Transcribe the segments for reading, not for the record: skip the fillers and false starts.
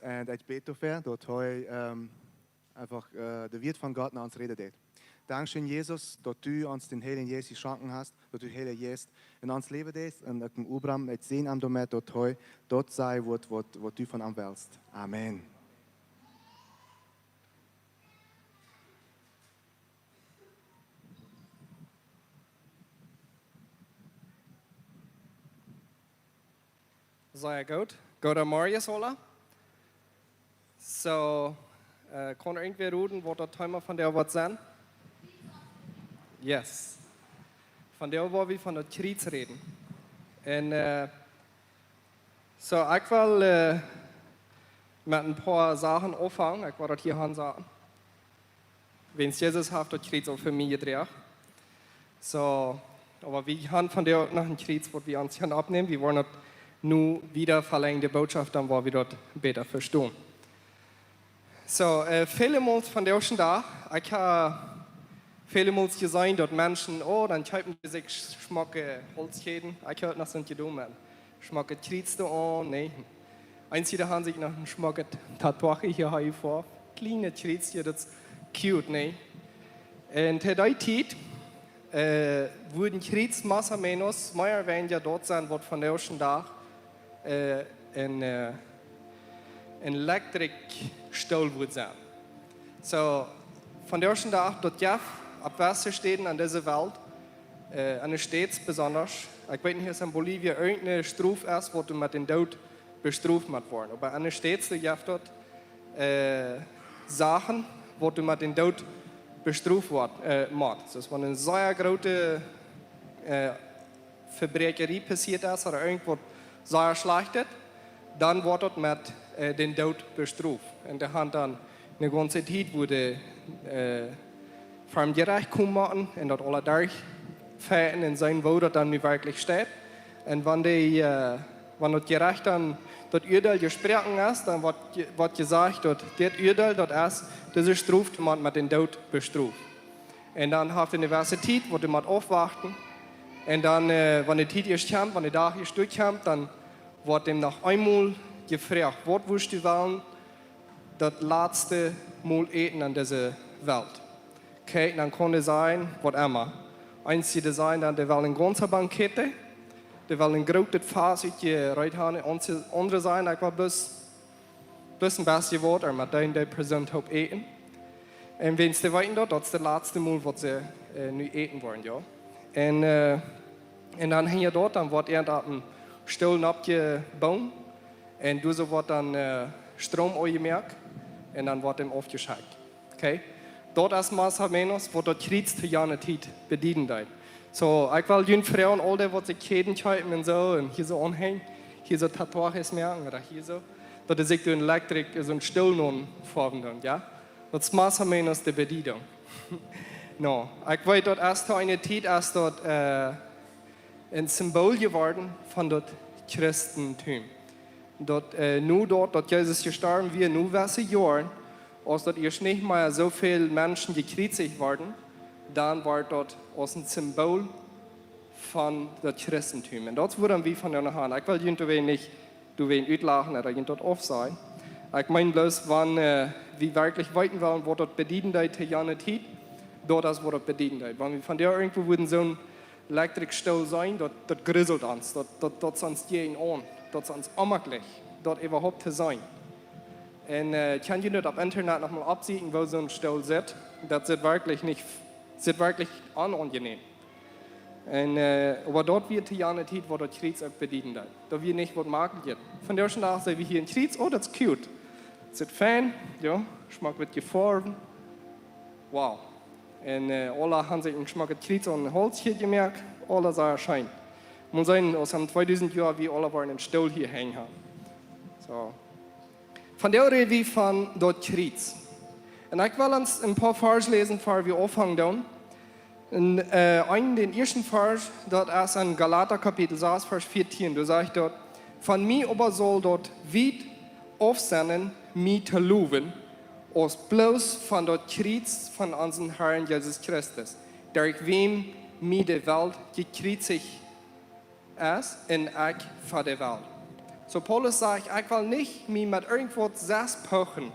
und ich bete dafür, dass heute einfach der Wirt von Gott nach uns redet. Dankeschön, Jesus, dass du uns den Heiligen Jesus geschenkt hast, dass du Heilige Jesus in uns Leben lässt und ich im Ubram mit sehen am Domet, dass heute dort sei, was du von ihm willst. Amen. Sehr gut. Guten Morgen, alle. So, kann irgendwer reden, wo das Thema von der was sein? Yes. Von der wollen wir von der Krieg reden. Und so, ich will mit ein paar Sachen anfangen. Ich will das hier sagen. Wenn es Jesus hat, das Krieg auch für mich gedreht. So, aber wir haben von der nach dem Krieg, was wir uns hier abnehmen, wir wollen das nu wieder verlängerte Botschaft, dann wollen wir dort besser verstehen. So, viele Mal von der schon da, ich habe viele Mal gesehen, dass Menschen, dann kaufen sie sich schmacke Holzschäden, ich habe das nicht getan, schmacke Kriegste an, nee. Einzige haben sich noch ein schmacke Tatwache hier vor, kleine Kriegste, das ist cute, nee. Und der Zeit, wurden Kriegs Massa menos, mehr wenn ja dort sein, was von der schon da, ein Elektrikstuhl wird sein. So, von der ersten Tag, dort Jeff ab Wasser steht an dieser Welt, an der Städte besonders. Ich weiß nicht, dass in Bolivien irgendeine Strafe ist, wo du mit dem Tod bestraft worden. Aber an der Städte, Jeff dort Sachen, wo du mit dem Tod bestraft wird. Das war eine sehr große Verbrecherie passiert ist oder irgendwo sehr schlecht, dann wird dort mit den Tod bestraft. Und der hat dann eine ganze Zeit wurde vom Gericht kommen und dort alle durchfahren in sein, wo das dann wirklich steht. Und wenn das Gericht dann das Urteil gesprochen ist, dann wird gesagt, dass das Urteil, das ist, diese Strafe man mit dem Tod bestraft. Und dann hat die Universität, wo du mal aufwarten. Und dann, wenn die Zeit ist kommt, wenn die Tag ist durchkommt, dann wird dem noch einmal gefragt, was willst du wollen, das letzte Mal eten an dieser Welt. Okay, dann kann es sein, was immer. Eins wird sein, dann die wollen ganze Bankette, die wollen ein großes Fass haben, andere sein, ich will bloß ein bisschen Wasser mit denen die Person eten. Und wenn sie weiter dort, das ist das letzte Mal, was sie nu eten wollen, ja. Und dann hängt dort, dann wird er auf dem Stuhl abgebaut und du so wird dann Strom angemerkt und dann wird ihm aufgeschickt. Okay? Dort ist Massa menos, wo dort Krieg zu jener Zeit bedienen wird. So, ich will die Frauen, all die, die sich Käden halten und so, und hier so anhängen, hier so Tattoos merken, oder hier so, dass sie sich durch Elektrik so ein Stuhl nun formen, ja? Das ist Massa menos die Bedienung. No, ich weiß, dort erst eine Zeit ist dort ein Symbol geworden von dort Christentum. Dort, nur dort, dass Jesus gestorben wird, nur welche Jahren, als dort erst nicht mehr so viele Menschen gekreuzigt worden, dann war dort als ein Symbol von dort Christentum. Und dort wurden wir von der Hand. Ich will irgendwie nicht, du willst utlachen oder dort off sein. Ich meine bloß, wenn wir wirklich weiten wollen, wo dort bedienen die Tejane Zeit, dort ist, wo dort bedienen die. Wenn wir von der irgendwo würden so ein Elektrikstuhl sein, dort grisselt uns, dort sonst jeden an, dort sonst unmöglich, dort überhaupt zu sein. Und kann ich nicht auf Internet nochmal absehen, wo so ein Stuhl sitzt, das sieht wirklich unangenehm. Und, aber dort wird die Jahre Zeit, wo dort Krieg auch bedienen wird. Da wird nicht was machen wird. Von der ersten Tag sehen wir hier in Krieg, oh, das ist cute. Das ist fein, ja, Geschmack wird geformt. Wow. Und alle haben sich einen Geschmack des Kriegs und Holz hier gemerkt, alle sah schein. Man sagen, aus dem 2000 Jahr, wie alle waren im Stuhl hier hängen haben. So. Von der reden wir von dort Kriegs. Und ich will uns ein paar Vers lesen, bevor wir anfangen dann. Und den ersten Vers, dort ist in Galater Kapitel 6, Vers 14, da sagt dort, von mir aber soll dort weit aufsenden, mich zu loben, als bloß von dort Kreuz von unserem Herrn Jesus Christus, durch wem mir die Welt gekreuzigt ist, und ich für die Welt. So Paulus sagt, ich will nicht mich mit irgendwas selbst pochen,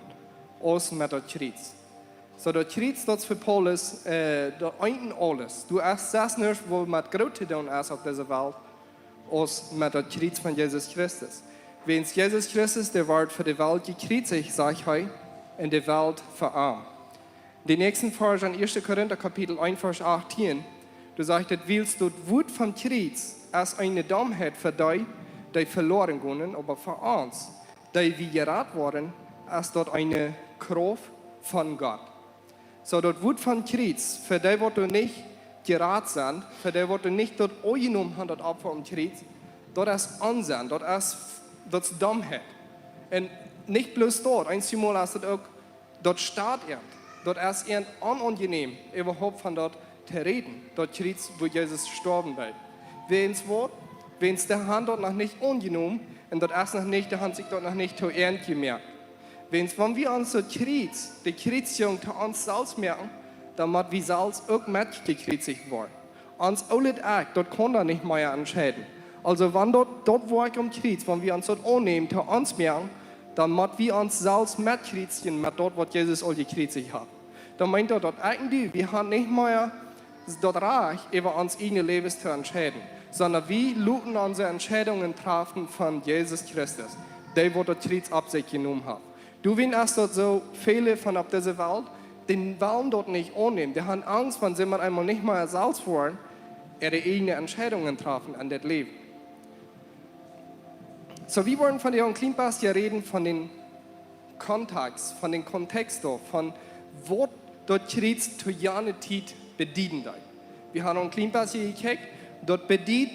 als mit der Kreuz. So der Kreuz, das für Paulus, der einen alles. Du hast das nicht, wo mit Gott zu tun ist auf dieser Welt, als mit der Kreuz von Jesus Christus. Wenn Jesus Christus, der Wort für die Welt gekreuzigt, sage ich heute, in der Welt verarmt. Die nächsten Vers an 1. Korinther Kapitel 1, Vers 18, du sagst, willst du Wut vom Kreuz als eine Dummheit für die verloren gehen, aber für uns, die wir gerettet wurden, als dort eine Kraft von Gott. So, dort Wut vom Kreuz, für die, wo du nicht gerettet sind, für die, wo du nicht dort angenommen hast, dort Opfer am Kreuz, dort ist Unsinn, dort ist Dummheit. Und nicht bloß dort, einmal ist das auch, dort steht er. Dort ist es unangenehm, überhaupt von dort zu reden. Dort Kreuz, wo Jesus gestorben wird. Wenn es der Hand dort noch nicht angenommen und dort ist noch nicht, der Hand sich dort noch nicht zu ernst gemerkt. Wenn wir uns so Kreuz, die Kreuzung zu uns selbst merken, dann wird wir selbst auch mit gekreuzigt worden. Uns alle Akt, dort kann er nicht mehr entscheiden. Also wenn dort wo ich am Kreuz, wenn wir uns dort annehmen, zu uns merken, dann müssen wir uns selbst mitkreuzigen mit dort, was Jesus all gekreuzigt hat. Dann meint er dort eigentlich, wir haben nicht mehr dort Recht, über uns eigene Leben zu entscheiden, sondern wir lassen unsere Entscheidungen treffen von Jesus Christus, der, der das Kreuz ab sich genommen hat. Du, wenn es dort so viele von auf dieser Welt, den wollen dort nicht annehmen, die haben Angst, wenn sie mal einmal nicht mehr selbst wollen, ihre eigenen Entscheidungen treffen an das Leben. So, wir wollen von der Cleanpass hier reden, von den Kontext, von den Kontexten, von wo dort Kreuz zu jener Zeit bedienen. Wir haben einen Cleanpass hier gekriegt, dort bedient,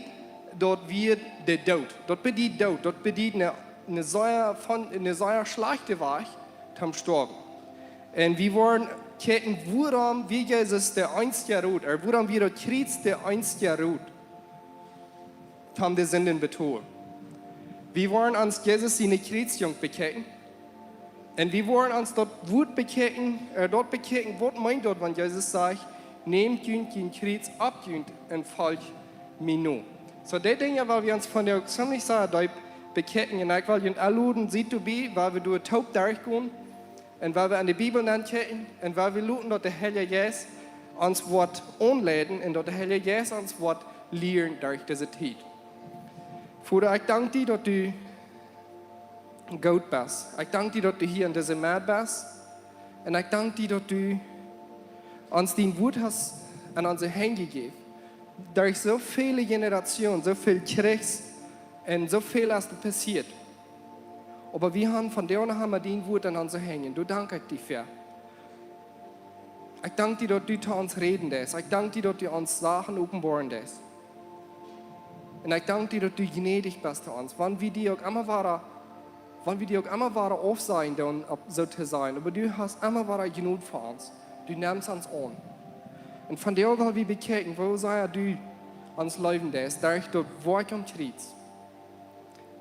dort wird der Tod, dort bedient eine sehr schlechte Weg zum Sterben. Und wir wollen gucken, woran wir Jesus der einzige Rot, woran wir dort Kreuz der einzige Rot, haben die Sünden betont. Wir wollen uns Jesus seine Kreuzung bekennen. Und wir wollen uns dort bekennen, was meint dort, wenn Jesus sagt, nehmt den Kreuz ab und folgt mir nur. So, die Dinge, weil wir uns von der ziemlich sehr bekennen, und ich will anluden, sieht du bei, weil wir durch taub durchgehen, und weil wir an die Bibel kennen, und weil wir luten, dort der Heilige Jesus uns Wort anladen, und dort der Heilige Jesus uns Wort lehren durch diese Zeit. Vater, ich danke dir, dass du gut bist. Ich danke dir, dass du hier in diesem Markt bist. Und ich danke dir, dass du uns den Wut hast an unsere Hände gegeben. Durch so viele Generationen, so viel Kriegs und so viel ist passiert. Aber wir haben von dir haben wir den Wut an unsere Hände. Du danke dir dafür. Ich danke dir, dass du zu uns reden lässt. Ich danke dir, dass du uns Sachen offenbaren lässt. Und ich danke dir, dass du gnädig bist zu uns. Wenn wir dir auch immer waren auf sein, so zu sein. Aber du hast immer wieder genug für uns. Du nimmst uns an. Und von dir wollen wir bekennen, wo sei du uns leben lässt, durch das Wort am Kreuz.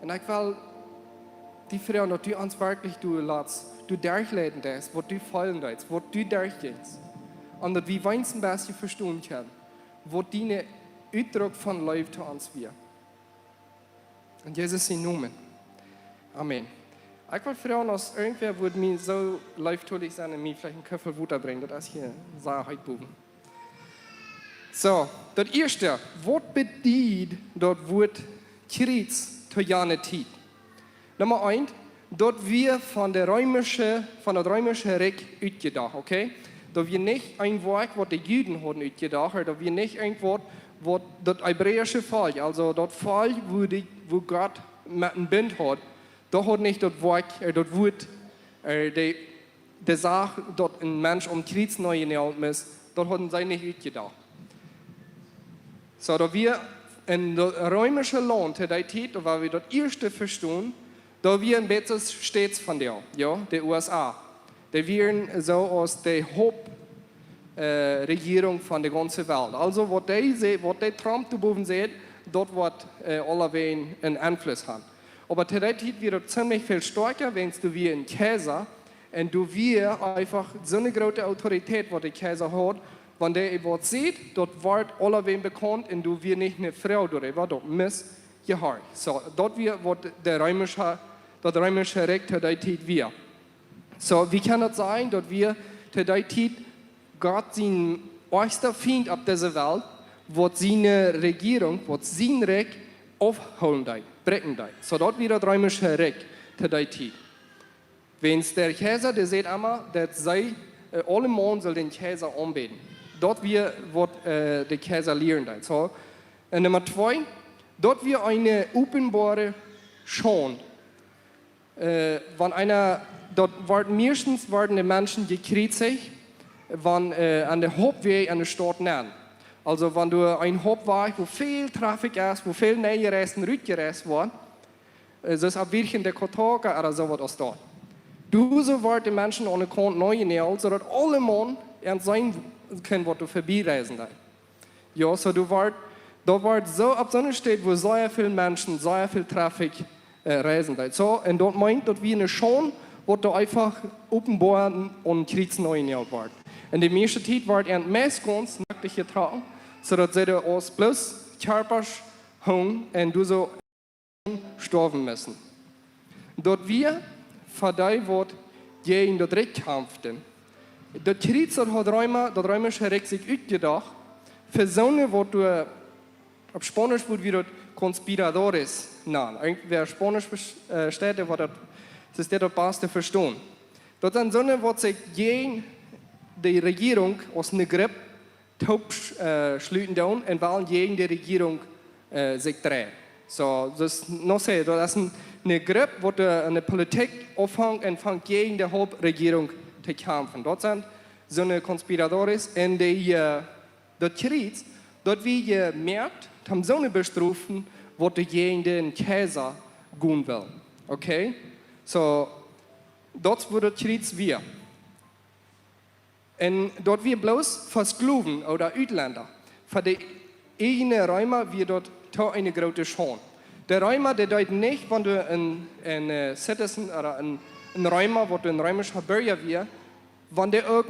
Und ich will die Frauen, dass du uns wirklich du durchleden lässt, was du fallen lässt, was du durchgehst. Und dass wir wenigstens ein bisschen verstehen können, wo deine Ausdruck von Leben zu uns wird. Und Jesus in Namen. Amen. Ich will fragen, dass irgendwer würde mir so leibtüchtig sein und mir vielleicht einen Köffel Wutter bringen, das ist hier Saarheit-Buben. So, das erste, was bedient dort wird Kreuz zu jener Zeit? Nummer 1, dort wir von der römischen Reich ausgedacht, okay? Da wir nicht ein Wort, was die Juden haben ausgedacht, da wir nicht ein Wort, was das hebräische Volk, also das Volk, wo Gott mit einem Bund hat, da hat nicht das Wort, die Sache, dass ein Mensch Kreuz neu genäht ist, dort haben sie nicht ausgedacht. So, da wir in das römische Land, der Zeit, da wir das erste verstehen, da wir ein bisschen stets von der, ja, der USA. Die wären so aus der Hauptregierung von der ganzen Welt. Also, was der Trump da oben sieht, dort wird alle einen Einfluss haben. Aber zu der Zeit wird es ziemlich viel stärker, wenn du wie ein Kaiser und du wir einfach so eine große Autorität, was der Kaiser hat, wenn der etwas sieht, dort wird alle bekannt und du wir nicht eine Frau darüber, dort muss gehorcht. So, dort wir, wo der römische Recht zu der Zeit wir. So, wie kann das sein, dass wir zu der Zeit Gott sein erster Feind auf dieser Welt, wird seine Regierung, wird sein Recht aufholen, brechen. So, dort wir das römische Recht zu der Zeit. Wenn der Kaiser, der sagt immer, dass sei, alle Menschen sollen den Kaiser anbeten. Dort wir wird der Kaiser lehren. So, Nummer 2, dort wir eine offenbare Schande. Dort werden meistens die Menschen gekreuzigt, wenn an der Hauptweg an der Stadt nennen. Also wenn du ein Hauptweg, wo viel Traffic ist, wo viel Nähereisen, Rückgereist wird, so ist abweichend der Kotoka oder so was dort. Du so wird die Menschen ohne Kont neu näher, sodass alle Menschen ernst sein können, was du vorbeireisen da. Ja, so da wird so ab so einer Stadt, wo sehr viele Menschen, sehr viel Traffic reisen da. So, und dort meint, dass wir eine Schande, wo du einfach offenbar und kriegs neu näher wird. In der meisten Zeit wird er meistens nackig getragen, sodass sie aus bloß körperlich hungern und du so sterben müssen. Dort wir verdammt wird gegen das Recht kämpfen. Das Krieg hat das römische Recht sich ausgedacht, für so eine, wo du auf Spanisch wird wie das Conspiradores nennen. Wer Spanisch versteht, das ist der Beste verstehen. Das sind so eine, wo sich gegen die Regierung aus einer Gruppe schließen und wollen gegen die Regierung sich drehen. So, das ist noch sehr, das ist eine Gruppe, wo eine Politik aufhängt und fängt gegen die Hauptregierung zu kämpfen. Dort sind so eine Konspiratores und dort Krieg, dort wie gemerkt, haben so eine Bestrufen, wo die gegen den Kaiser gehen will. Okay? So, dort wurde Krieg wir. Und dort wir bloß Versklaven oder Ausländer. Für die eigenen Römer wird dort eine große Schande. Der Römer, der deutet nicht, wenn du ein Citizen oder ein Römer, wo du ein römischer Bürger wirst, wenn der auch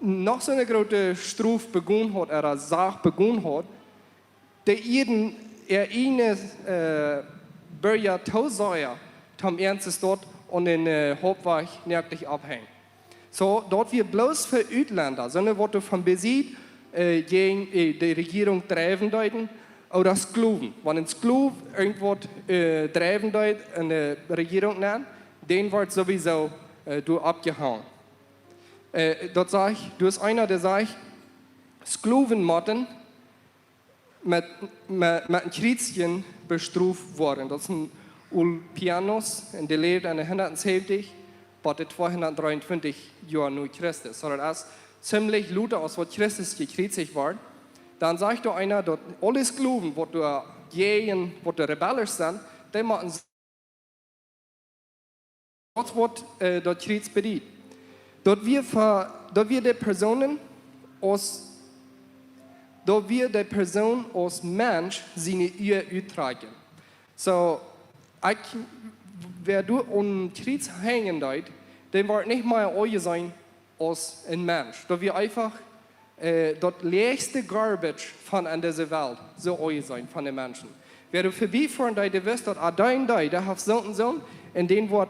noch so eine große Strafe begonnen hat oder Sache begonnen hat, der eigene Bürger tausend am Ernstes dort und den Hauptweg nirgends abhängen. So, dort wird bloß für Ausländer, sondern wo du von Besitz gegen die Regierung treiben deuten, oder Sklaven. Wenn ein Sklav irgendwo treiben deut, eine Regierung nennt, den wird sowieso abgehauen. Dort sag ich, du bist einer, der sagt, Sklavenmotten mit einem Kriegschen bestraft worden. Das ist ein Ulpianus, und der lebt an 170, bei 223 Jahren nach Christus. So, das ist ziemlich Luther aus, was Christus gekreuzigt war. Dann sagt doch einer, dass alle Sklaven, die rebellisch sind, die machen das wird dort Krieg bedient. Dort wir die Personen aus Mensch seine Ehe uttragen. So, wer du an Krieg hängen deut, der wird nicht mal euch sein als ein Mensch. Dort wir einfach das letzte Garbage von an dieser Welt so euch sein, von den Menschen. Wer du vorbeifahren, der wirst, dass der hat so und den wird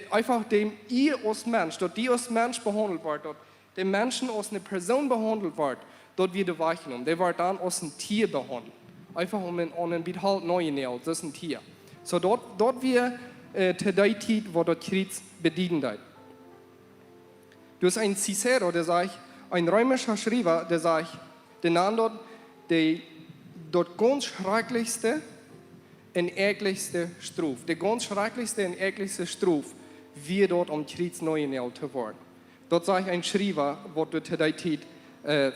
einfach dem ihr als Mensch, dort die als Mensch behandelt wird, dort den Menschen als eine Person behandelt wird, dort wird er wahrgenommen. Der wird dann als ein Tier behandelt. Einfach um einen Bethalt neu näher, das ist ein Tier. So dort wir zu der Zeit, wo dort Krieg bedienen wird. Du hast einen Cicero, der sagt, ein römischer Schreiber, der sagt, der nennt dort ganz schrecklichste und ekligste Strafe. Die ganz schrecklichste und ekligste Strafe, wie dort Krieg neu näher zu werden. Dort sagt ein Schreiber, wo du zu der Zeit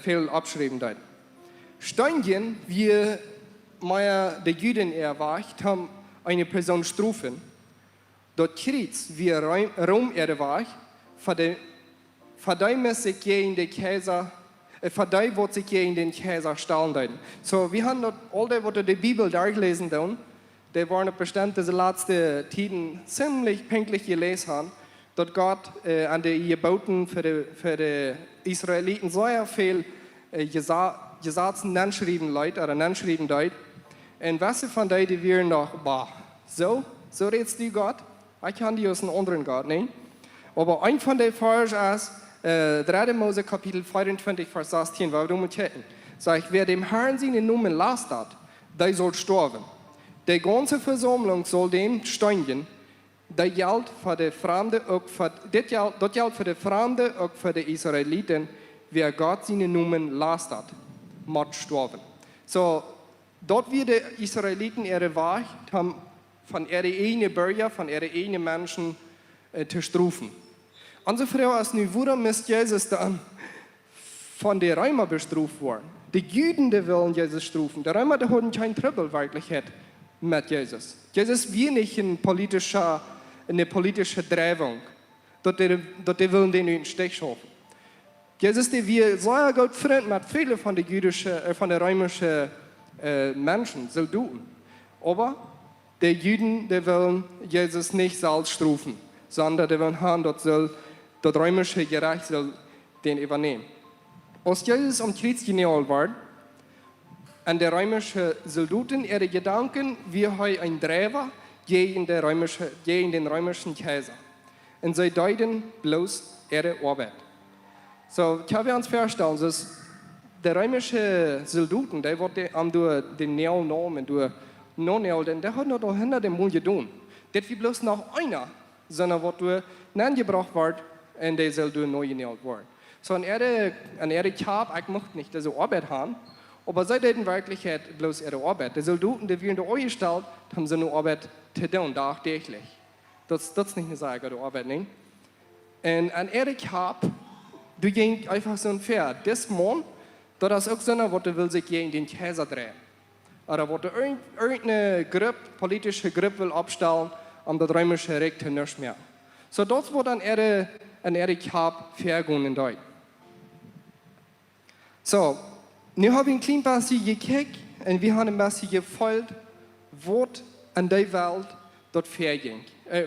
viel abschreiben wird. Steinigen, wie die Juden erwacht haben, eine Person strafen. Dort Krieg, wie Rom erwacht, verdammt sich gegen den Kaiser, verdammt sich gegen den Kaiser stellen. So, wir haben dort all das, was die Bibel dargelesen haben, die waren bestimmt diese letzten Tiden ziemlich pünktlich gelesen haben, dass Gott an die Geboten für die Israeliten sehr viel Gesetze nachschreiben Leute oder nachschreiben Leute. En wessen van die weer nog, bah, so redest du Gott? Ich kann die aus einem anderen Gott, ne? Aber ein von den Versen ist, 3. Mose Kapitel 24, Vers 16, weil du musst checken. Sagt, wer dem Herrn seinen Namen lastet, der soll sterben. Die ganze Versammlung soll dem steinigen. Das gilt für die Fremden, auch für die Fremden, auch für die Israeliten, wer Gott seinen Namen lastet, muss sterben. So, dort wird die Israeliten ihre Wahrheit haben, von ihren eigenen Bürgern, von ihren eigenen Menschen zu strafen. Unsere Frau ist nu, warum ist Jesus dann von den Römern bestraft worden? Die Juden, die wollen Jesus strafen. Die Römer, die hatten keinen Trouble wirklich mit Jesus. Jesus war nicht eine politische Drehung. Dort die wollen den in den Stich schaffen. Jesus, der war sehr gut Freund mit vielen von den römischen Menschen, Soldaten. Aber die Juden, die wollen Jesus nicht selbst strafen, sondern die wollen haben, das römische Gericht soll den übernehmen. Als Jesus am Kreuz genagelt war, an der römischen Soldaten ihre Gedanken, wie ein Träger gegen den römischen Kaiser. Und sie deuten bloß ihre Arbeit. So, können wir uns vorstellen, dass die römischen Soldaten, die haben durch den Nähl genommen, durch Non-Nähl, die haben noch hinter dem Mund getan. Das wird bloß noch einer, sondern was durch gebracht wird, und die soll durch neu genäht werden. So, an ihre Kap, ich möchte nicht diese Arbeit haben, aber sie hätten wirklich bloß ihre Arbeit. Die Soldaten, die werden da eingestellt, haben sie eine Arbeit zu tun, tagtäglich. Das ist nicht eine sehr gute Arbeit, ne? Und an ihre Kap, du gehst einfach so ein Pferd. Das Mann, das ist auch so einer, was will sich gegen den Kaiser drehen. Oder was irgendeine politische Gruppe will abstellen, um das römische Recht nicht mehr. So, das wird an ihre Kap vergehen in Deutsch. So, nu haben wir ein klein bisschen gekickt und wir haben ein bisschen gefolgt, was an der Welt dort verging.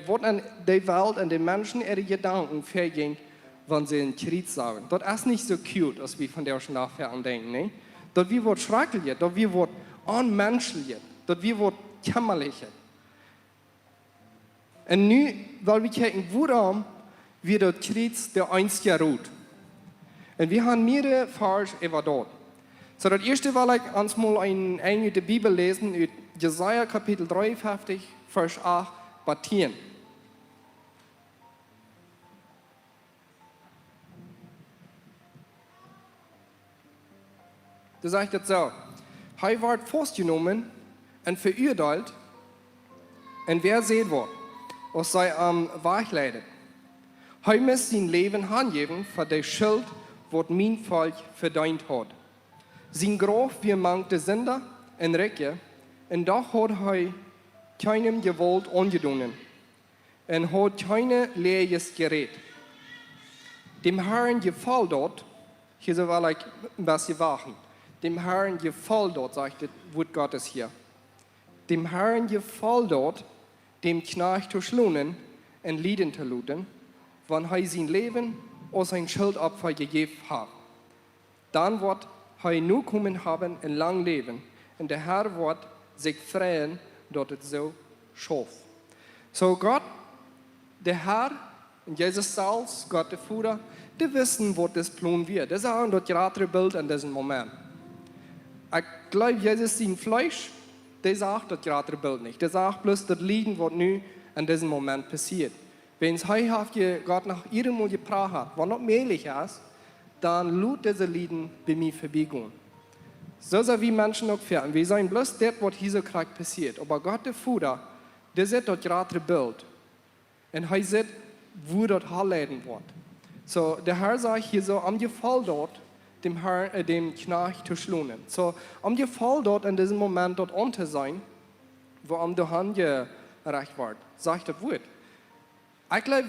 Was an der Welt, an den Menschen ihre Gedanken verging, wenn sie in Krieg sagen. Das ist nicht so cute, als wir von der schon nachher denken. Ne? Dort wird schrecklich, dort wird unmenschlich, dort wird kämmerlich. Und nu, weil wir gucken, warum wird der Krieg der einzige Ruht. Und wir haben mehrere Verse über dort. So, das erste will ich uns mal eine der Bibel lesen, in Jesaja Kapitel 53, Vers 8, Batien. Da sagt es so, er wird festgenommen und verurteilt, und wer sieht wird, was sei am Weg leidet. Er muss sein Leben angeben für die Schuld, was mein Volk verdient hat. Sein Grab wie manche Sünder und Recke, und doch hat er keinem Gewalt angetan und hat keine leeres Gerät. Dem Herrn gefällt dort, hier soll ich ein bisschen wachen, dem Herrn gefällt dort, sagt das Wort Gottes hier. Dem Herrn gefällt dort, dem Knecht zu schlagen und Lieden zu luten, wenn er sein Leben als ein Schuldopfer gegeben hat. Dann wird er nur kommen haben ein lang Leben, und der Herr wird sich freuen, dass es so schafft. So Gott, der Herr, und Jesus selbst, Gott der Vater, die wissen, was das Plan wird. Das ist auch das gerade Bild in diesem Moment. Ich glaube, Jesus sein Fleisch, der sagt das gerade Bild nicht. Der sagt bloß das Liegen, was nun in diesem Moment passiert. Wenn es heute Gott nach ihrem Mund gebracht hat, was noch möglich ist, dann lud diese Lieden bei mir vorbeigehen. So sind wir Menschen auch fern. Wir sagen bloß das, was hier gerade passiert. Aber Gott, der Vater, der sieht das gerade Bild. Und er sieht, wo das herleiten wird. So, der Herr sagt hier so, am Gefall dort, dem Knecht zu schlagen. So, am Gefall dort in diesem Moment dort unter sein, wo am der Hand gerecht wird, sagt das Wort. Ich glaube,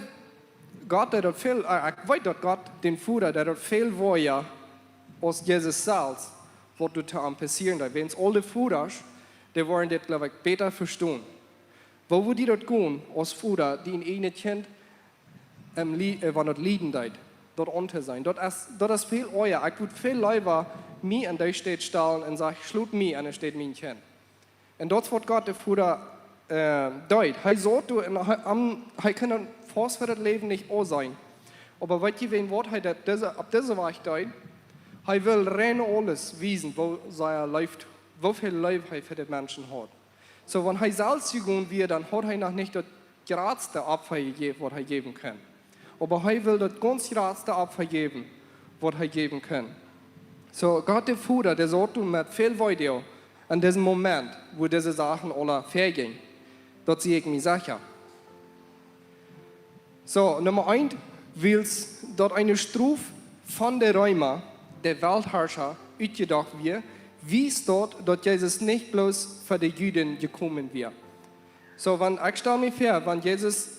Gott, der dort viel, ich weiß, dass Gott, den Vater, der dort viel wollte, als Jesus selbst, was dort am passieren da. Wenn es alle Vater, die wollen das, glaube ich, besser verstehen. Wo die dort gehen, als Vater, die in einem Kind, wann dort liegen dort unter sein. Dort ist viel euer. Ich würde viel lieber mich an der Stadt stellen und sagen, schlut mich an der Stadt mein Kind. En dat wordt God de Vader deut. Hij sagt, hij kan een Forst für das Leben nicht auch sein. Aber was je wat hij op deze weg deut, hij will rein alles wissen, wo er läuft, wofür Leib hij für die Menschen hat. So, wenn hij selbst gegangen wird, dann hat hij noch nicht das geradste Opfer gegeben, was er geben kann. Aber hij will das ganz geradste Opfer geben, was er geben kann. So, Gott der Vater, der sagt mit viel Freude an diesem Moment, wo diese Sachen alle vergehen. Das sehe ich mir sicher. So, Nummer 1, willst dort eine Strafe von der Römer, der Weltherrscher, uitgedacht wird, wie es dort, dass Jesus nicht bloß für die Juden gekommen wird. So, wenn ich stelle mir vor, wenn Jesus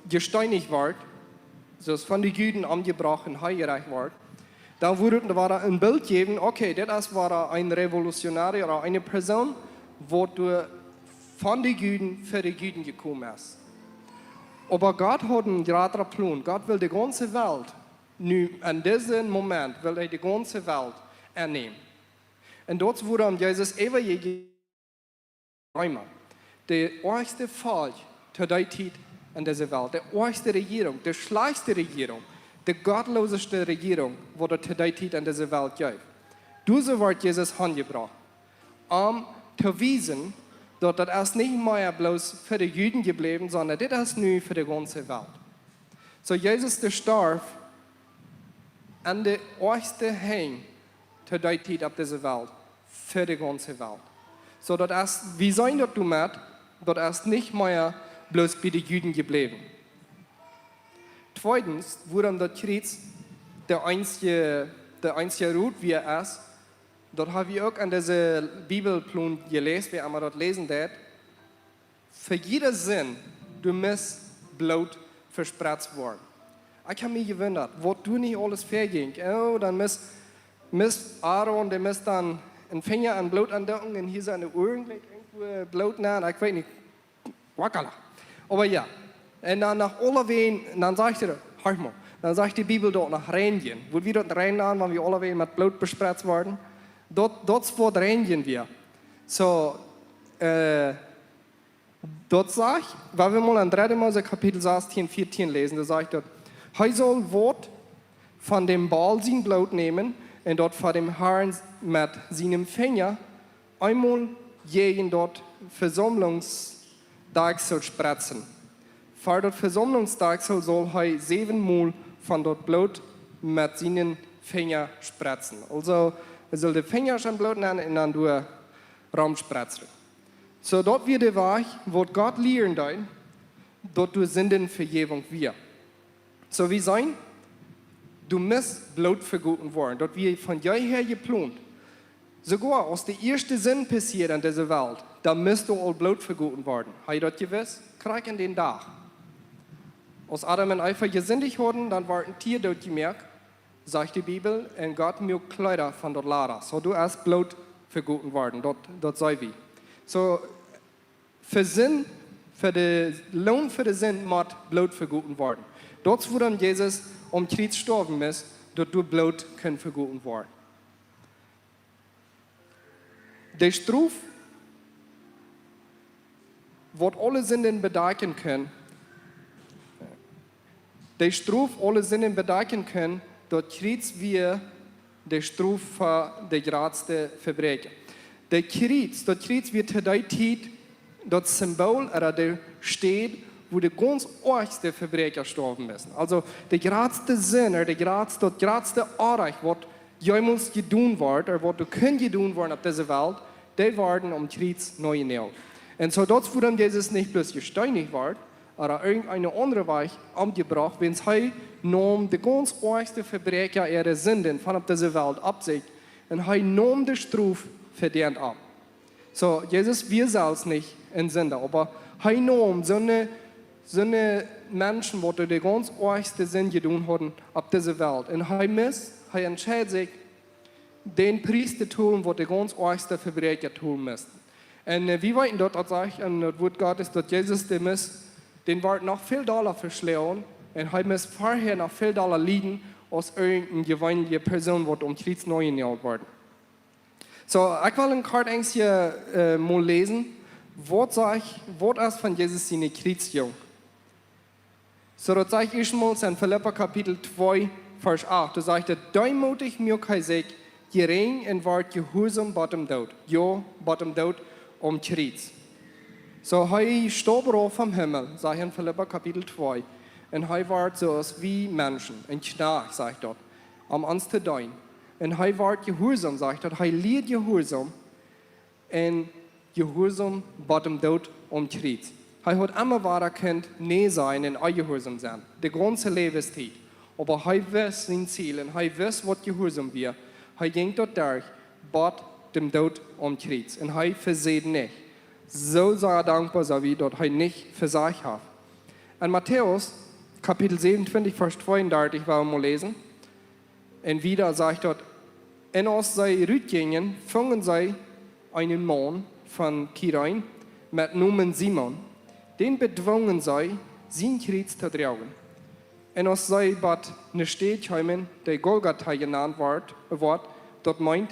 gesteinigt wird, so es von den Juden angebracht und heimgereicht wird, dann war da ein Bild geben, okay, das war ein Revolutionär oder eine Person, wo du von den Juden für die Juden gekommen ist. Aber Gott hat einen geraden Plan. Gott will die ganze Welt, nu, in diesem Moment will er die ganze Welt annehmen. Und dort wurde Jesus ewig Römer. Der erste Fall zu der Zeit in dieser Welt, die erste Regierung, die schlechteste Regierung, die gottloseste Regierung, die es zu der Zeit in dieser Welt gibt. Diese wird Jesus angebracht, zu wissen, dass das nicht mehr bloß für die Juden geblieben, sondern das ist nur für die ganze Welt. So Jesus der starb an der ersten Hang zu der Zeit auf dieser Welt, für die ganze Welt. So dass wie sein das damit, dass es nicht mehr bloß bei den Juden geblieben. Zweitens, woran das Kreuz der einzige Route wie ist, dort habe ich auch an dieser Bibelplan gelesen, wie man dort lesen darf. Für jeden Sinn, du musst Blut verspritzt werden. Ich habe mich gewundert, wo du nicht alles verging. Oh, dann muss Aaron, der muss dann einen Finger an Blut andocken und hier seine Ohren irgendwo Blut nehmen. Ich weiß nicht, wackala. Aber ja, und dann nach alle Wehen, dann sagt er, hör mal, dann sagt die Bibel dort nach reinigen. Wo wir dort reinigen, wenn wir alle Wehen mit Blut bespritzt werden. Dort reinigen wir. So, dort sagt, weil wir mal in 3. Mose Kapitel 16, 14 lesen, da sagt dort, er soll Wort von dem Ball sein Blut nehmen und dort vor dem Herrn mit seinem Finger einmal jeden dort Versammlungstag soll spritzen. Vor dort Versammlungstag soll er 7 Mal von dort Blut mit seinen Finger spritzen. Also, er soll die Finger schon Blut nehmen und dann durch Raum spritzen. So, dort wird der Weg, wo Gott lehren soll, dort du Sündenvergebung wir. So wie sein, du musst Blut verguten werden. Dort wird von jeher geplant. Sogar aus der ersten Sinn passiert in dieser Welt, da müsst du all Blut verguten werden. Habt ihr das gewiss? Krieg in den Tag. Aus Adam und Eva gesündigt wurden, dann war ein Tier dort gemerkt, sagt die Bibel, und Gott mir Kleider von dort Lara. So du hast Blut verguten worden, dort sei wie. So, für Sinn, für den Lohn für den Sinn, muss Blut verguten worden. Dort, wo dann Jesus Kreuz gestorben ist, dort du Blut können verguten werden. Der Struf, wird alle Sünden bedecken können, der Struf alle Sünden bedecken können, dort Kreuz wir der Struf für der geradste Verbrecher. Der Kreuz wird zu der Zeit das Symbol oder der steht, wo der ganz argste Verbrecher gestorben ist. Also der geradste Sinn oder der geradste Unrecht, was jemals getan wird, oder was du können getan werden auf dieser Welt, die werden Kreuz neu genäht. Und so dort, wo dann Jesus nicht bloß gesteinigt wird, oder irgendeine andere Weise angebracht, wenn es hier nahm der ganz argste Verbrecher ihre Sünden von dieser Welt ab sich, und er nahm die Strafe verdient ab. So, Jesus, wir selbst nicht in Sünder, aber er nahm so eine Menschen, die den ganz argsten Sinn getan haben auf dieser Welt. Und er entscheidet sich, den Preis zu tun, was die ganz argsten Verbrecher tun müssen. Und wie weit dort sagt, und das Wort Gottes, dass Jesus den wird noch viel Dollar verschlagen und er muss vorher noch viel Dollar liegen, als irgendeine gewöhnliche Person, die Kreuz neu genäht wird. So, ich will ein Kart hier mal lesen, wat is van Jezus zijn kruisjong? So, dat zeg ik eerstmals in Philippa Kapitel 2, Vers 8. Da sagt er, deumutig mög hij sich gerein en ward gehorsam bottom dood. Ja, bottom dood Kreuz. So, hij stond auf vom Himmel, sagt in Philippa Kapitel 2. En hij ward zoals wie Menschen, ein Knecht, sagt dort, am uns te dein. En hij ward gehorsam, sagt dort, hij leert gehorsam en gehorsam bottom dood Kreuz. Hij had immer erkannt, nee sein en ungehorsam sein. De ganze Lebenszeit. Aber hij wist zijn Ziel en hij wist wat gehorsam wir. Hij ging dort durch, bot dem dood Kreuz. En hij verzeet nicht. So sei dankbar, so wie dort hij nicht versagt hat. In Matthäus, Kapitel 27, Vers 32, wollen wir lesen. Und wieder sagt dort, en als zij rütgingen, fingen zij einen Mann von Kirein mit Namen Simon. Den bedwongen zij zijn Kreuz te dragen. En als zij bad ne Steg heimen, der Golgatha genannt wordt, dort meint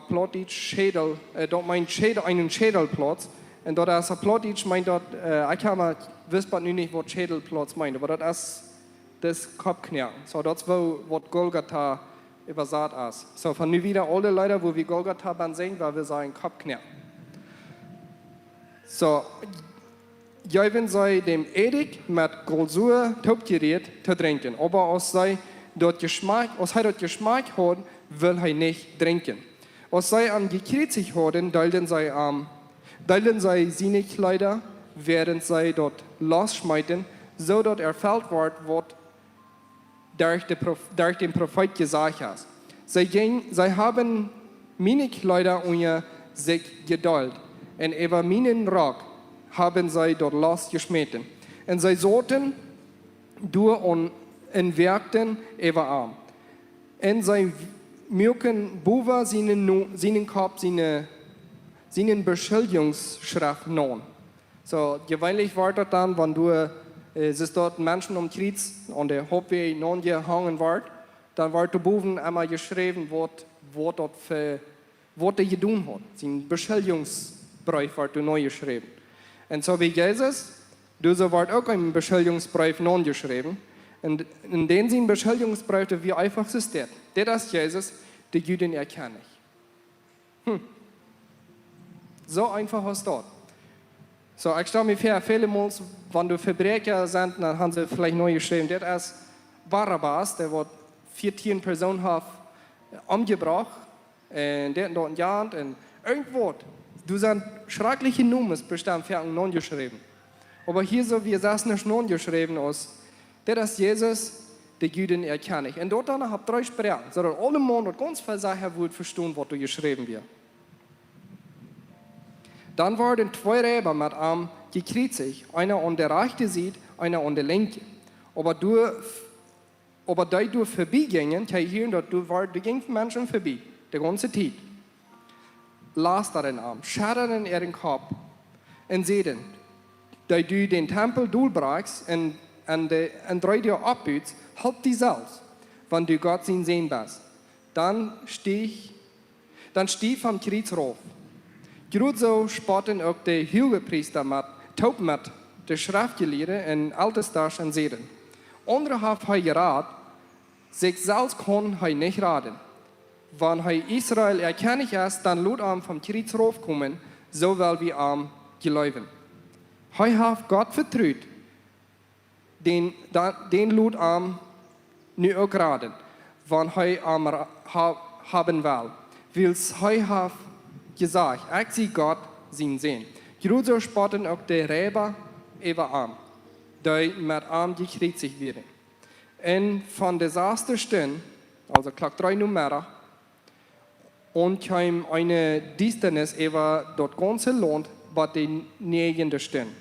Plotitsch Schädel, dort meint Schädel, einen Schädelplatz. Und dort ist Plotitsch meint dort, ich weiß nu nicht, was Schädelplatz meint, aber dort ist das Kopfknacken. So, dort ist, wo Golgatha übersagt ist. So, von nu wieder alle Leute, wo wir Golgatha sehen, weil wir sagen Kopfknacken. So, Jäuven sei dem Edik mit Golsur Taubgerät zu trinken. Aber als hij dort Geschmack hat, will er nicht trinken. Als zij am gekreuzigt hadden, deilten zij seine Kleider, während zij dort losschmeiten, zodat erfüllt wordt wat durch den Prophet gesagt hat. Zij haben meine Kleider unter sich geduldet, und über meinen Rock haben zij dort losgeschmeten. Und zij sollten durch und werkten über arm. Und zij mögen boven seinen Kopf seinen Beschuldigungsschrift non. So, gewöhnlich war das dann, wenn du siehst dort Menschen Kreuz an der Hauptweg non gehangen wird, dann wird da boven einmal geschrieben, was er getan hat. Sein Beschuldigungsbrief wird neu geschrieben. Und so wie Jesus, so wird auch ein Beschuldigungsbrief non geschrieben. Und in den sind Beschuldigungsbriefe wie einfach existiert. Das ist Jesus, die Juden erkennen nicht. So einfach ist das. So, ich stelle mir vor, viele Mal, wenn du Verbrecher sind, dann haben sie vielleicht neu geschrieben, das ist Barabbas, der wird 14 Personen umgebracht, und der hat dort ein Jahr und irgendwo, du sind schreckliche Nummern bestimmt für non geschrieben. Aber hier so, wie es nicht non geschrieben ist, das ist Jesus, die Juden erkennen. Und dort dann habt ihr Sprachen, sodass alle Menschen ganz viel Sachen wird verstehen, was du geschrieben wird. Dann wurden zwei Räber mit Arm gekreuzigt, einer an der rechten Seite, einer an der linken. Aber die du vorbeigingen, kann ich hören, dass du gingen Menschen vorbei, die ganze Zeit. Las den Arm, schadden ihren Kopf und sehen, dass du den Tempel durchbrachst und drei dir abbütst, halt die selbst, wenn du Gott sehen bist. Dann stieg vom Kreuz rauf. Gerade so spotten auch die Hohepriester mit der Schriftgelehrten und Ältesten und Seden. Andere haben geraten, sich selbst kann er nicht raten. Wenn er Israel erkennt ist, dann lud er vom Kreuz raufkommen, so will wir am geläuben. Er hat Gott vertraut, den lud er nu auch raten, wenn er am haben will. Weil er hat gesagt, ich sehe Gott sehen. Gerade spotten auch die Räber über Arm, die mit Arm gekreuzigt werden. Und von der ersten Stunde, also Klock 3 Nummer, und kam eine Distanz über das ganze Land bei den 9. Stunde.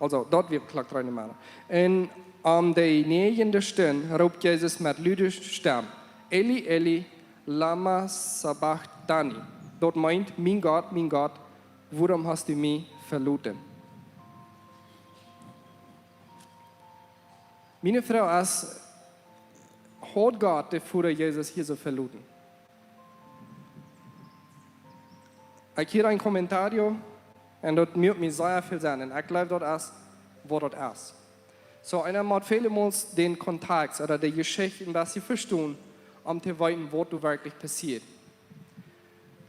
Also dort wird Klock 3 Nummer. Und am der 9. Stunde ruft Jesus mit lauter Stimme, Eli, Eli, lama sabachthani. Dort meint, mein Gott, warum hast du mich verlassen? Meine Frau ist, hat Gott, der Führer Jesus hier so verlassen? Ik hier een commentario en dat moet me zeer veel zijn. En ik geloof dat is wat het is. So, einer moet vielmals den Kontext oder die Geschichte ein bisschen verstehen, um zu wissen, was da wirklich passiert.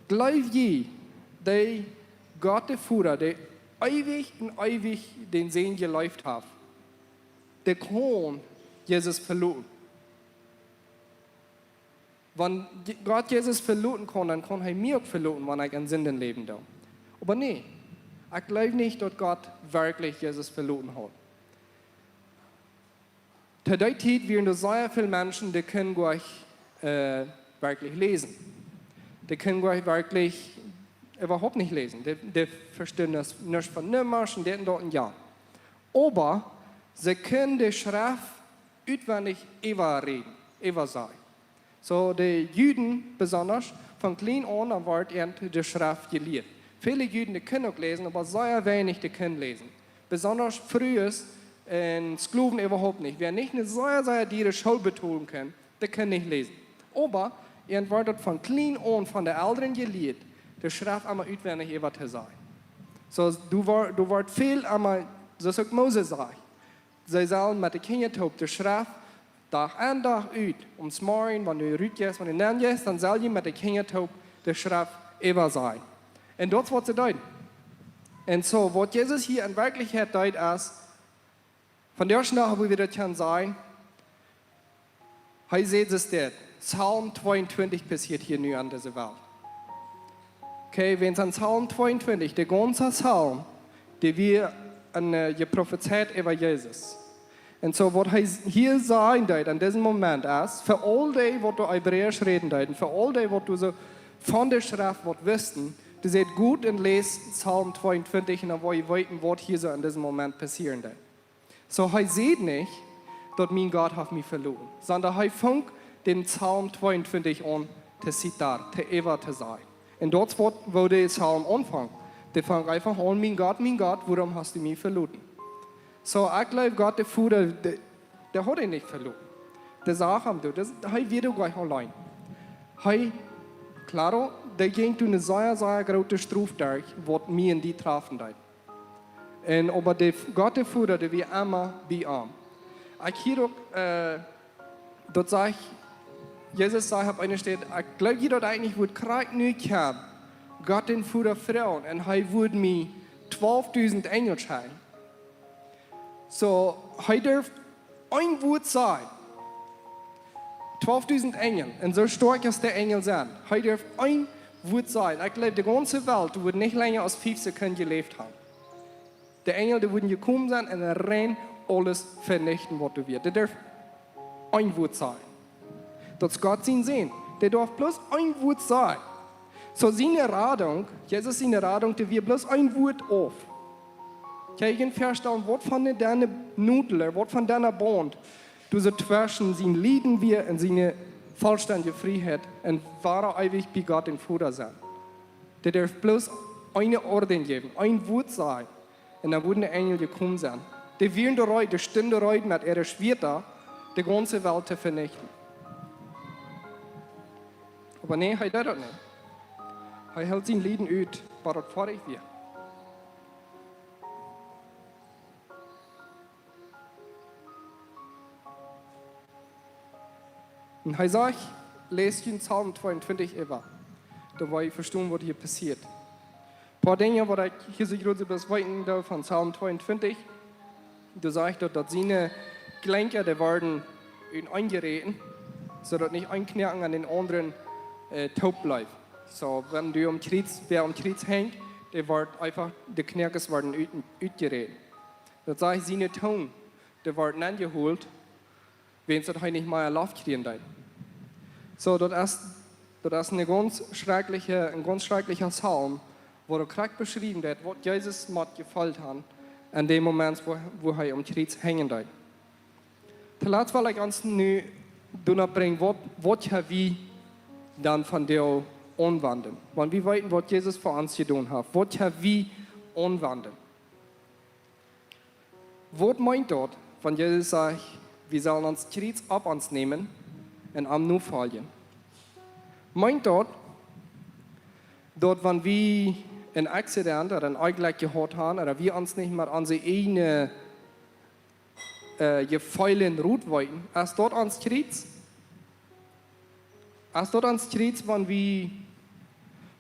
Glaub je, der Gott der Führer, der ewig und ewig den Segen geläuft hat, der kann Jesus verloren. Wenn Gott Jesus verloren kann, dann kann er mir auch verloren, wenn ich ein Sündenleben da. Aber nee, ich glaube nicht, dass Gott wirklich Jesus verloren hat. Zu der Zeit werden sehr viele Menschen, die können gleich wirklich lesen. Die können gleich wirklich überhaupt nicht lesen. Die verstehen das nicht von niemals und dort und ja. Aber sie können die Schrift auswendig reden, sagen. So, die Juden besonders, von klein an wird die Schrift gelehrt. Viele Juden die können auch lesen, aber sehr wenig die können lesen. Besonders früher in Sklaven überhaupt nicht. Wer nicht eine sehr diere Schule betonen kann, der kann nicht lesen. Aber ihr wird von klein an von der Älteren gelehrt, die Schrift einmal auswendig zu sein. So, du wirst viel einmal, so sagt Moses sagt, sie sollen mit den Kindern die Schrift Tag an Tag aus, morgen, wenn du rütgehst, wenn du nennst, dann soll je mit den Kindern die Schrift über sein. Und das wird sie deuten. Und so, was Jesus hier in Wirklichkeit deutet, ist, von der Schnelle, wo wir das können sagen, er sieht es dort. Psalm 22 passiert hier nur an dieser Welt. Okay, wenn es an Psalm 22, der ganze Psalm, der wir geprophezeit über Jesus. Und so, was er hier sagen dort, an diesem Moment ist, für all die, was du Hebräisch reden dort, für all die, was du so von der Schrift wissen, du seht gut und lest Psalm 22 und dann wollt ihr wissen, was hier so an diesem Moment passieren dort. So, er sieht nicht, dass mein Gott hat mich verloren, sondern er fängt den Psalm 22 an, zu zitieren, zu sagen. Und dort, wo der Psalm anfängt, der fängt einfach an, mein Gott, warum hast du mich verloren? So, ich glaube, Gott, der Führer, der hat ihn nicht verloren. Der sagt ihm, er wird gleich allein. Klar, der ging durch eine sehr große Strafe durch, was mir in die trafen. Und aber der Gott, der Führer, der wird immer bei ihm. Ich hier auch, dort sage ich, Jesus sagt auf einer Stelle, ich glaube, jeder eigentlich würde Krieg nicht haben, Gott den Führer Frauen, und er würde mir 12.000 Engel schicken. So, er darf ein Wort sein. 12.000 Engel, und so stark als der Engel sind, er darf ein Wort sein. Ich glaube, die ganze Welt würde nicht länger als 5 Sekunden gelebt haben. Die Engel, die würden gekommen sein und rein alles vernichten, was du wirst. Der darf ein Wort sein. Das ist Gott sein Sehen. Der darf bloß ein Wort sein. So seine Radung, Jesus seine Radung, der wird bloß ein Wort auf. Ich kann verstehen, was von deiner Nudler, was von deiner Band, du so zwischen sein Lieden wir und seine vollständige Freiheit und wahre ewig bei Gott den Vater sein. Der darf bloß eine Orden geben, ein Wort sein. Und dann würden die Engel gekommen sein. Die wären der Stunde reut mit ihrer Schwerter, die ganze Welt zu vernichten. Aber nee, er tut das nicht. Er hält sein Leben aus, was das vorig wird. Und er sagt, lest in Psalm 22 über. Da wollt ihr verstehen, was hier passiert. Ein paar Dinge, die ich hier so gerade besprechen darf von Psalm 22. Da sagt er, dass seine Gelenke, die werden eingereden, sodass nicht ein Knacken an den anderen taub bleibt. So, wenn du wer am Kreuz hängt, der wird einfach, die Knackes werden ausgereden. Das sagt, seine Ton, der wird angeholt, wenn sie nicht mehr Luft kriegen. So, das ist ein ganz schrecklicher Psalm, wo der Krieg beschrieben wird, was Jesus mit gefällt hat, an dem Moment, wo er am Kreuz hängen wird. Zuletzt will ich uns nu bringen, was wir dann von der anwenden. Wenn wir wissen, was Jesus für uns getan hat, was wir anwenden. Was meint dort, wenn Jesus sagt, wir sollen uns Kreuz ab uns nehmen und am nur folgen? Meint dort, dort, wenn wir ein Accident oder ein Unglück gehabt haben, oder wir uns nicht mehr an die eine gefeilen Route wollten, als dort ans Kreuz,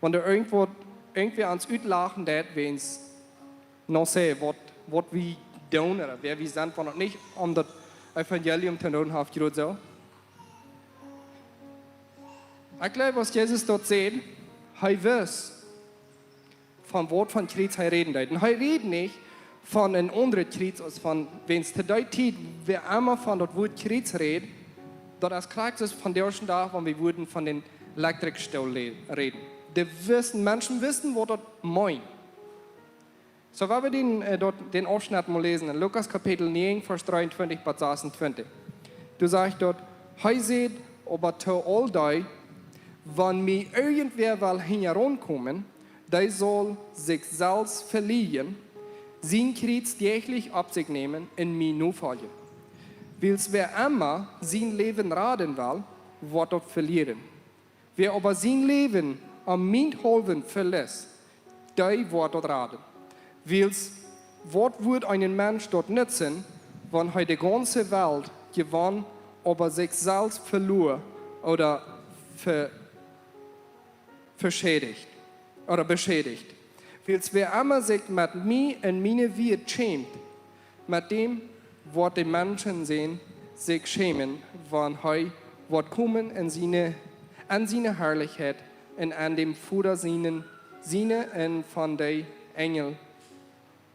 wenn da irgendwie ans Utlachen dat, wenn es noch sehen, was wir tun oder wer wir sind, wenn es nicht um das Evangelium zu tun hat, so. Ich glaube, was Jesus dort sagt, er weiß vom Wort von Kreuz, er reden dort. Und er redet nicht von einem anderen Kreuz, als von, wenn es zu dort geht, wer immer von das Wort Kreuz redet, dort als Kreuz ist von der ersten Tag, wenn wir würden von den Elektrikstellen reden. Menschen wissen, was das meint. So, wenn wir den Abschnitt mal lesen, in Lukas Kapitel 9, Vers 23 bis 26. Du sagst dort, er sagt, aber zu all die, wenn mir irgendwer will herankommen, der soll sich selbst verlieren, sein Kreuz täglich auf sich nehmen und mir nachfolgen. Weil wer immer sein Leben raten will, wird dort verlieren. Wer aber sein Leben am Mintholven verlässt, der wird dort raten. Weil was wird einen Mensch dort nützen, wenn er die ganze Welt gewann, aber sich selbst verlor oder beschädigt. Weil wer immer sich mit mir und meine Welt schämt, mit dem wird die Menschen sehen, sich schämen, wenn er wird kommen in seine Herrlichkeit und an dem Vater seine und von der Engel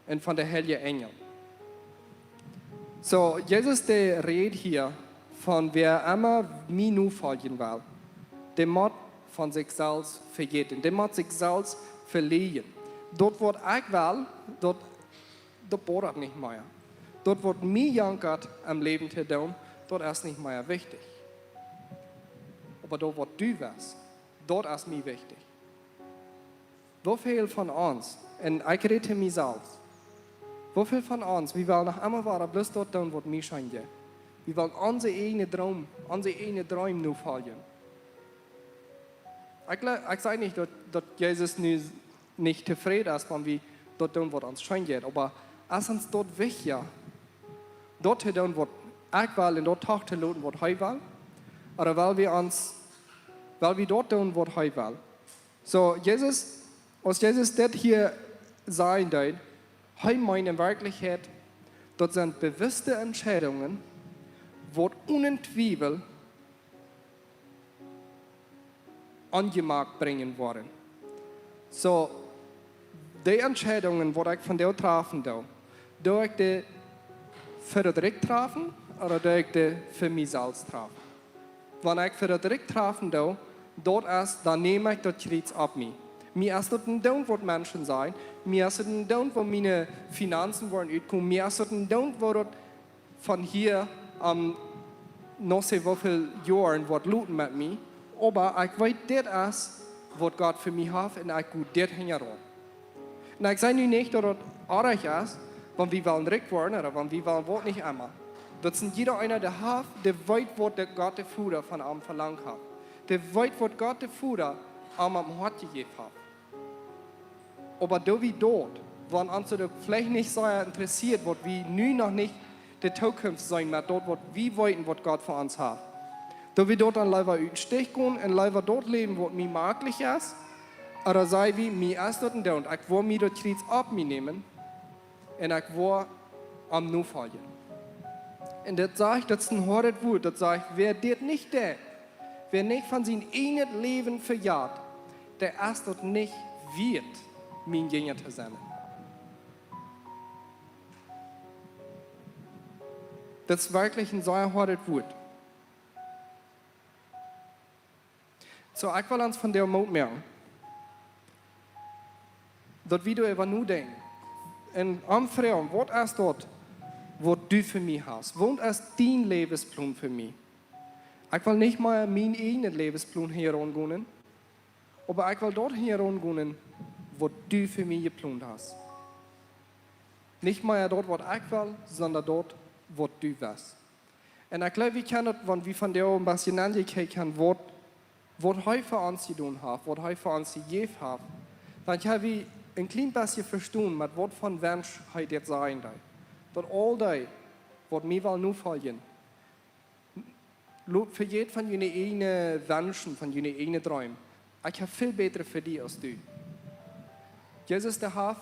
und von der heiligen Engel. So, Jesus der redet hier von wer immer mir nur folgen will, der muss von sich selbst vergeten, der muss sich selbst verlieren. Dort wird ich will, dort braucht nicht mehr. Dort wird mir jankert am Leben zu tun, dort ist nicht mehr wichtig. Aber dort wird du was, dort ist mir wichtig. Wie viel von uns, und ich rede mich selbst, wie viel von uns, wir wollen noch immer waren, bloß dort tun, was mir scheint. Wir wollen unsere eigenen Träume nur folgen. Ich sage nicht, dass Jesus nicht zufrieden ist, wenn wir dort tun, was uns scheint, aber es ist uns dort wichtig, dort zu tun, was ich will, und dort Tag zu lassen, was er will, oder weil wir dort tun, was er will. So, als Jesus das hier sagen will, er meint in Wirklichkeit, das sind bewusste Entscheidungen, die ohne Zweifel angemerkt bringen wollen. So, die Entscheidungen, die ich von dir treffen will, ich die für das Recht treffen oder ich die für mich selbst treffen. Wenn ich für das Recht treffen will, dort ist, dann nehme ich das Kreuz ab mir. Mir ist das ein Don't, wo Menschen sein. Mir ist das ein Don't, wo meine Finanzen wollen utkommen. Mir ist das ein Don't, wo das von hier noch so viele Jahren wird looten mit mir. Aber ich weiß, das ist, was Gott für mich hat und ich gut das hingeron. Und ich sage nicht, dass das arg ist, wenn wir wollen reich werden oder wenn wir wollen, was nicht immer. Das sind jeder einer, der hat, der weiß, was der Gott der Vater von ihm verlangt hat. Der weiß, was Gott der Vater ihm am Hart gegeben hat. Aber da wie dort, wenn uns das vielleicht nicht so interessiert, was wir nun noch nicht die Zukunft sein mit dort, was wir wollten, was Gott für uns hat. Da wir dort dann leider in den Stich gehen und leider dort leben, was mir möglich ist, oder sei wie, mir ist das und ich will mir das Kreuz ab mir nehmen und ich will am nur folgen. Und das sage ich, das ist ein hartes Wort, das sage ich, wer das nicht tät, wer nicht von seinem eigenen Leben verjagt, der ist das nicht wird, mein Jünger zu sein. Das ist wirklich ein sehr hartes Wort. So, ich will uns von der Mut merken, dass wir über nur denken. Und am Frauen, was ist dort, was du für mich hast? Was ist dein Lebensplan für mich? Ich will nicht mal meinen eigenen Lebensplan herangehen, aber ich will dort herangehen, was du für mich geplant hast. Nicht mal dort, was ich will, sondern dort, was du willst. Und ich glaube, wir können, wenn wir von der ein bisschen angekriegt haben, wat hij voor ons gedaan heeft, wat hij voor ons gegeven heeft. Dan heb je een klein beetje verstaan met wat van wens hij dit zijn deed. Dat al die, wat mij wel nu volgen, vergeet van jullie ene wensen, van jullie ene droom. Ik heb veel betere voor die als du. Jezus de heeft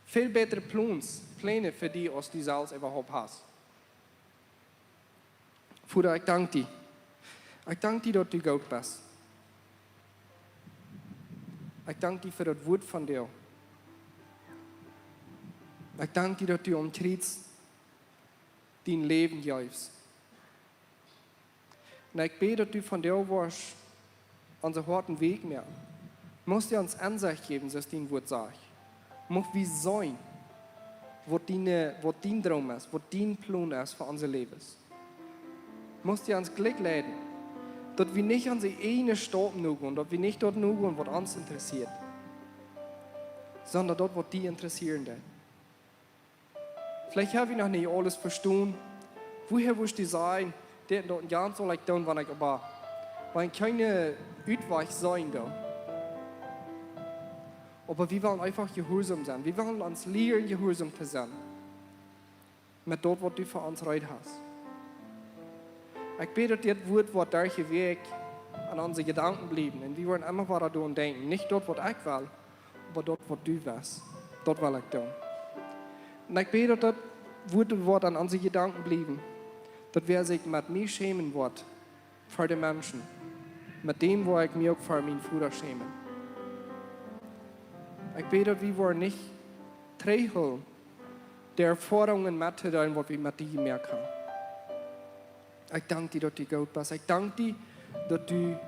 veel betere plannen voor die als du zelfs überhaupt hast. Vader, ik dank die. Ik dank die dat du goed bent. Ik dank die voor het woord van jou. Ik dank die dat du omkreeds dein leven geeft. En ik bid dat du van jou was onze harten weg meer. Moest je ons aanzicht geven, zoals dein woord zegt. Mocht wie zijn wat dein droom is, wat dein plan is voor onze levens. Moest je ons geluk leiden, dat we niet aan die ene stap nu gaan, dat we niet dort nu gaan, wat ons interessiert, sondern dort, wat die interessieren deed. Vielleicht habe ich noch nicht alles verstanden. Woher willst du sein? Das und das soll ich tun, wenn ich aber keine Ausweich sein da. Aber wir wollen einfach gehorsam sein. Wir wollen uns lernen, gehorsam zu sein. Mit dort, was du für uns rein hast. Ich bete, dass das Wort, was durch den Weg an unsere Gedanken blieben. Und wir wollen immer weiter daran denken. Nicht dort, was ich will, aber dort, was du willst. Dort will ich tun. Und ich bete, dass das Wort an unsere Gedanken blieben. Dass wer sich mit mir schämen wird, für die Menschen. Mit dem, wo ich mich auch für meinen Bruder schäme. Ich bete, dass wir nicht trägeln, die Erfahrungen mitzuteilen, was wir mit dir gemerkt haben. Ich danke dir, dass du gut bist. Ich danke dir, dass du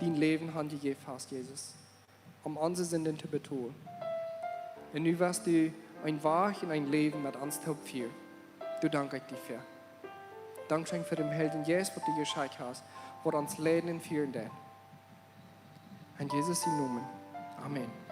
dein Leben gegeben hast, Jesus. Unsere Sünden zu betonen. Und nu wirst du ein Weg in ein Leben mit uns führen. Du danke ich dir für. Dankeschön für den Helden Jesus, was du geschenkt hast, was uns Leben führen wird. In Jesus' Namen. Amen.